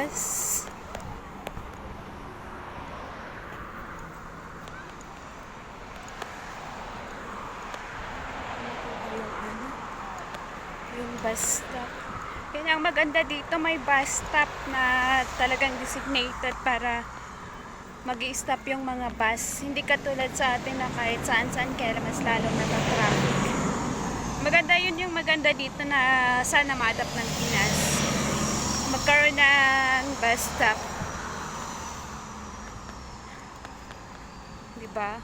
bus. Yung bus stop. Yan ang maganda dito, may bus stop na talagang designated para mag-i-stop yung mga bus. Hindi katulad sa atin na kahit saan-saan kaya mas lalong natatraffic. Maganda yun, yung maganda dito na sana ma-adapt ng Pinas. Magkaroon ng bus stop. Diba?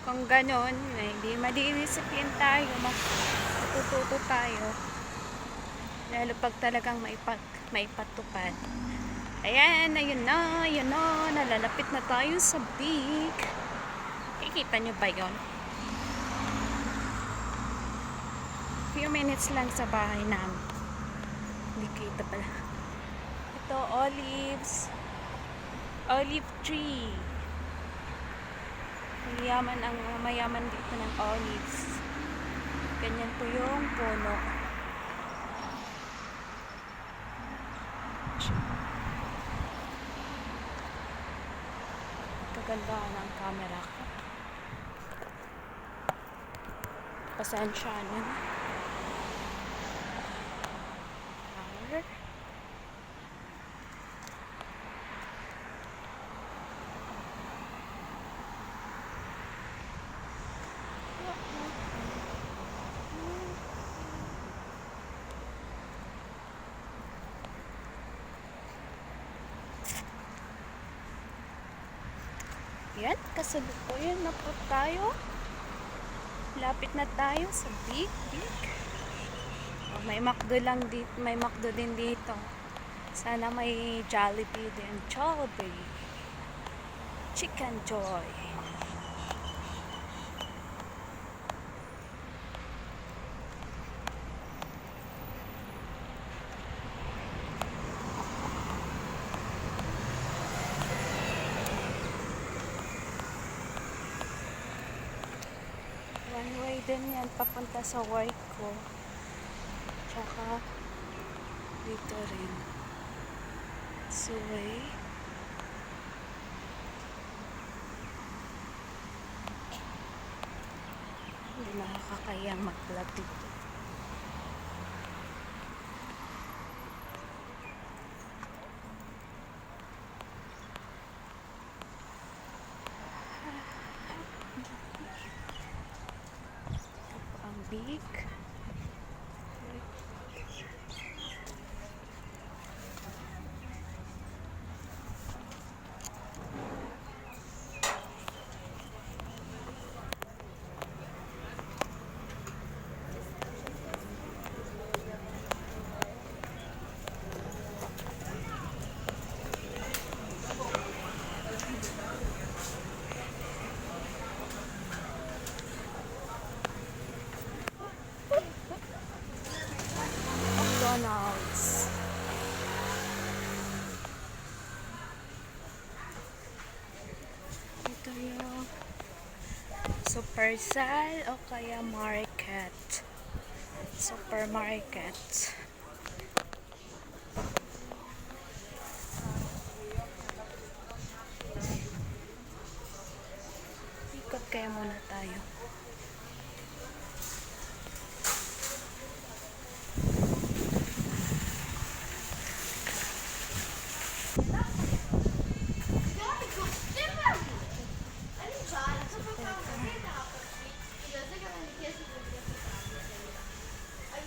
Kung ganon, hindi madidisiplin tayo, matututo tayo. Lalo pag talagang maipatupad. Ayan, ayun na, nalalapit na tayo sa big. Kikita nyo ba yun? Few minutes lang sa bahay namin. Hindi kita pala. Ito, olives. Olive tree. Mayaman dito ng olives. Ganyan po yung puno. Kaganda ng camera ko. Pasensya na. Power. Yan, kasalukuyan na po tayo. Lapit na tayo sa big. Oh, may McDo lang dito, may McDo din dito. Sana may Jollibee din. Jollibee. Chicken Joy. One way din yan papunta sa work ko. Tsaka dito rin. Suway. Hindi nakakakayang mag-vlog dito. Ang big. McDonald's. Ito yung Supersal o kaya market. Supermarket. Ikot kaya muna tayo.